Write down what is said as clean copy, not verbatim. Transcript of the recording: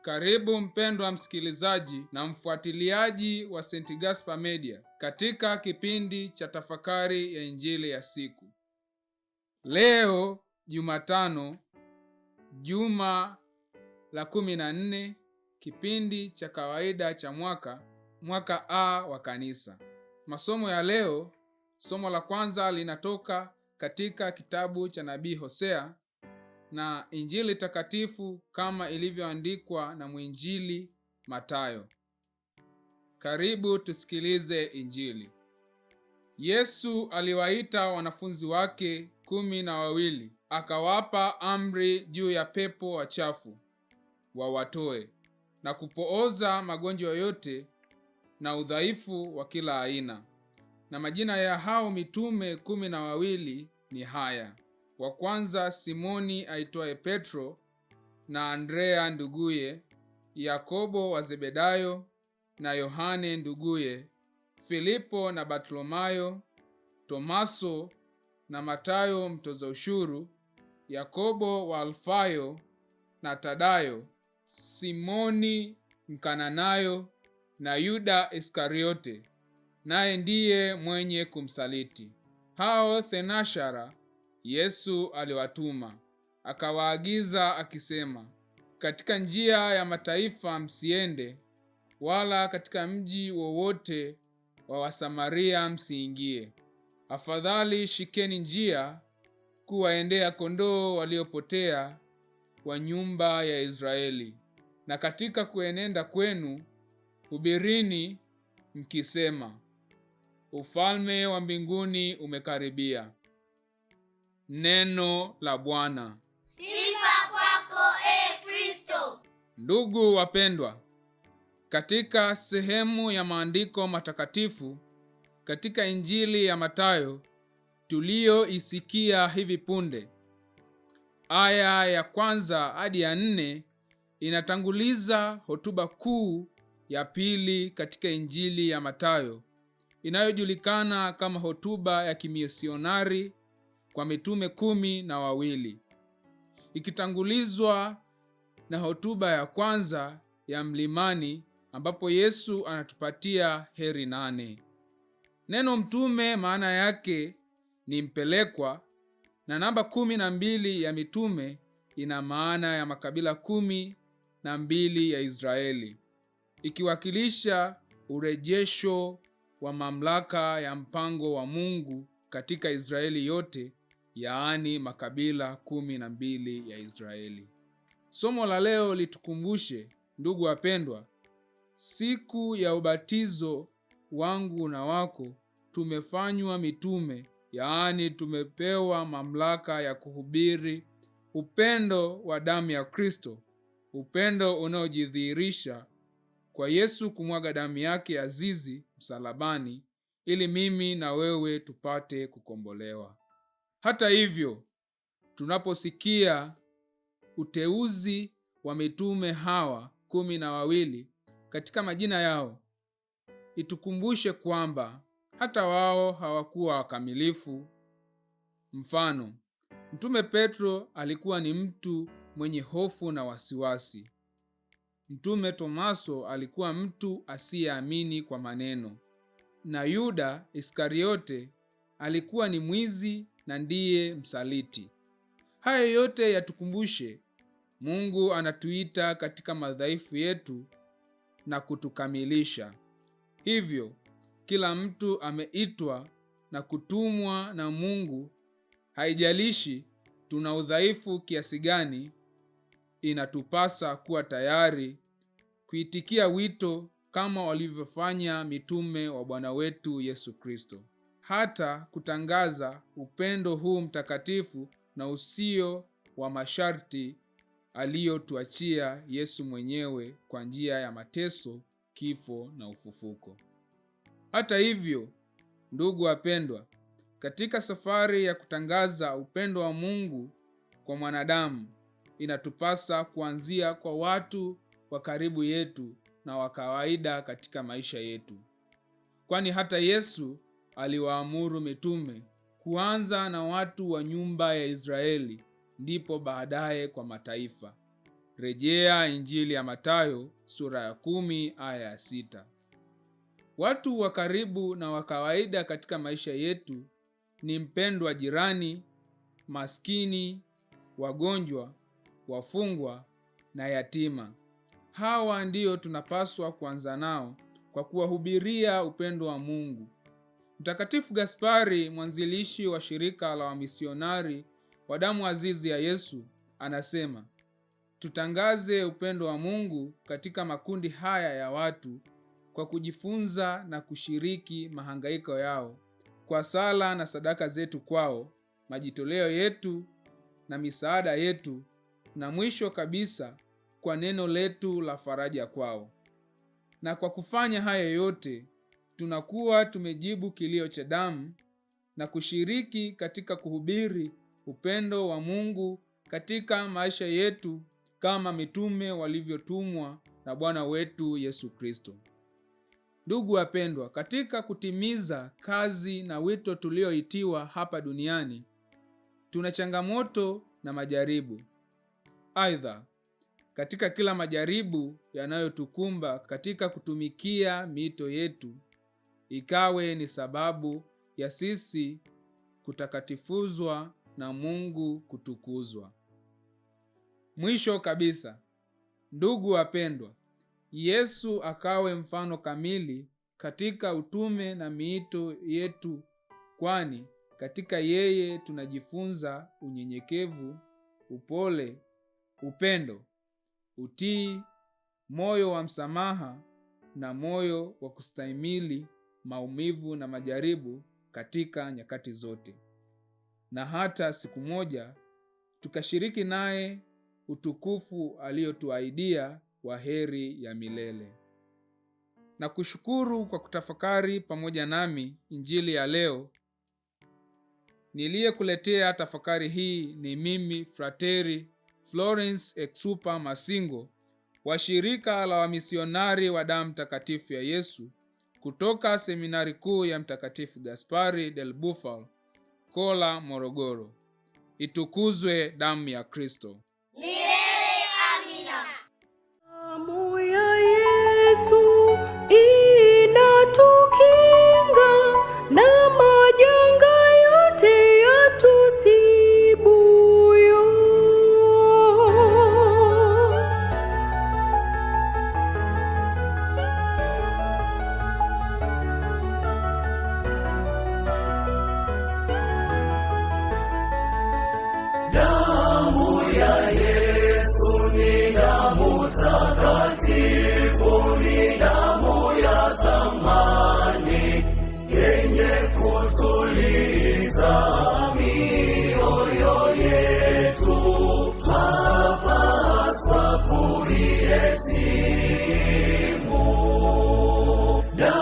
Karibu mpendwa msikilizaji na mfuatiliaji wa St. Gaspar Media katika kipindi cha tafakari ya Injili ya siku. Leo Jumatano, juma la 14, kipindi cha kawaida cha mwaka A wa kanisa. Masomo ya leo, somo la kwanza linatoka katika kitabu cha nabii Hosea na Injili takatifu kama ilivyoandikwa na mwinjili Mathayo. Karibu tusikilize Injili. Yesu aliwaita wanafunzi wake 12, akawapa amri juu ya pepo wachafu wawatoe, na kupooza magonjwa yote na udhaifu wa kila aina. Na majina ya hao mitume 12 ni haya: wa kwanza Simoni aitwaye Petro, na Andrea nduguye, Yakobo wa Zebedayo na Yohane nduguye, Filipo na Bartolomayo, Tomaso na Matayo mtoza ushuru, Yakobo wa Alfayo na Tadayo, Simoni Mkananayo na Yuda Iskariote, naye ndiye mwenye kumsaliti. Hao thenashara Yesu aliwatuma, akawaagiza akisema, katika njia ya mataifa msiende, wala katika mji wowote wa Wasamaria msiingie. Afadhali shikeni njia kuwaendea kondoo waliopotea wa nyumba ya Israeli. Na katika kuenenda kwenu hubirini mkisema, ufalme wa mbinguni umekaribia. Neno la Bwana. Sifa kwako Kristo. Ndugu wapendwa, katika sehemu ya maandiko matakatifu katika Injili ya Mathayo tuliyoisikia hivi punde, aya ya 1 hadi ya 4 inatanguliza hotuba kuu ya pili katika Injili ya Mathayo inayojulikana kama hotuba ya kimisionari kwa mitume 12, ikitangulizwa na hotuba ya kwanza ya mlimani ambapo Yesu anatupatia heri 8. Neno mtume maana yake ni mpelekwa, na namba 12 ya mitume ina maana ya makabila 12 ya Israeli, ikiwakilisha urejesho wa mamlaka ya mpango wa Mungu katika Israeli yote, yaani makabila 12 ya Israeli. Somo la leo litukumbushe, ndugu wapendwa, siku ya ubatizo wangu na wako tumefanywa mitume, yaani tumepewa mamlaka ya kuhubiri upendo wa damu ya Kristo, upendo unaojidhihirisha kwa Yesu kumwaga damu yake azizi msalabani ili mimi na wewe tupate kukombolewa. Hata hivyo, tunaposikia uteuzi wa mitume hawa 12 katika majina yao, itukumbushe kwamba hata wao hawakuwa wakamilifu. Mfano, Mtume Petro alikuwa ni mtu mwenye hofu na wasiwasi. Mtume Tomaso alikuwa mtu asiyeamini kwa maneno, na Yuda Iskariote alikuwa ni mwizi na ndiye msaliti. Haya yote yatukumbushe Mungu anatuita katika madhaifu yetu na kutukamilisha. Hivyo kila mtu ameitwa na kutumwa na Mungu. Haijalishi tuna udhaifu kiasi gani, inatupasa kuwa tayari kuitikia wito kama walivyofanya mitume wa Bwana wetu Yesu Kristo, hata kutangaza upendo huu mtakatifu na usio wa masharti aliyotuachia Yesu mwenyewe kwa njia ya mateso, kifo na ufufuko. Hata hivyo, ndugu wapendwa, katika safari ya kutangaza upendo wa Mungu kwa mwanadamu, inatupasa kuanzia kwa watu wa karibu yetu na wa kawaida katika maisha yetu. Kwani hata Yesu aliwaamuru mitume kuanza na watu wa nyumba ya Israeli, ndipo baadaye kwa mataifa. Rejea Injili ya Mathayo sura ya 10 aya ya 6. Watu wa karibu na wa kawaida katika maisha yetu ni mpendwa jirani, maskini, wagonjwa, wafungwa na yatima. Hawa ndio tunapaswa kuanza nao kwa kuwahubiria upendo wa Mungu. Mtakatifu Gaspari, mwanzilishi wa shirika la wamisionari wa damu azizi ya Yesu, anasema, tutangaze upendo wa Mungu katika makundi haya ya watu kwa kujifunza na kushiriki mahangaiko yao, kwa sala na sadaka zetu kwao, majitoleo yetu na misaada yetu, na mwisho kabisa kwa neno letu la faraja kwao. Na kwa kufanya haya yote, tunakuwa tumejibu kilio cha damu na kushiriki katika kuhubiri upendo wa Mungu katika maisha yetu kama mitume walivyotumwa na Bwana wetu Yesu Kristo. Ndugu wapendwa, katika kutimiza kazi na wito tulioitiwa hapa duniani, tuna changamoto na majaribu. Aidha, katika kila majaribu yanayotukumba katika kutumikia miito yetu, ikawe ni sababu ya sisi kutakatifuzwa na Mungu kutukuzwa. Mwisho kabisa, ndugu wapendwa, Yesu akawe mfano kamili katika utume na miito yetu, kwani katika yeye tunajifunza unyenyekevu, upole, upendo, utii, moyo wa msamaha na moyo wa kustahimili maumivu na majaribu katika nyakati zote. Na hata siku moja tukashiriki naye utukufu aliotuahidia wa heri ya milele. Na kushukuru kwa kutafakari pamoja nami Injili ya leo. Niliyekuletea tafakari hii ni mimi Frateri Florence Exupa Masingo wa shirika la wamisionari wa damu takatifu ya Yesu kutoka seminari kuu ya Mtakatifu Gaspari del Bufalo, Kola, Morogoro. Itukuzwe damu ya Kristo! Milele amina. Damu ya Yesu inatukinga na majanga yote yatusibuyo. Damu ya Yesu ni damu takatifu, ni damu ya thamani yenye kutuliza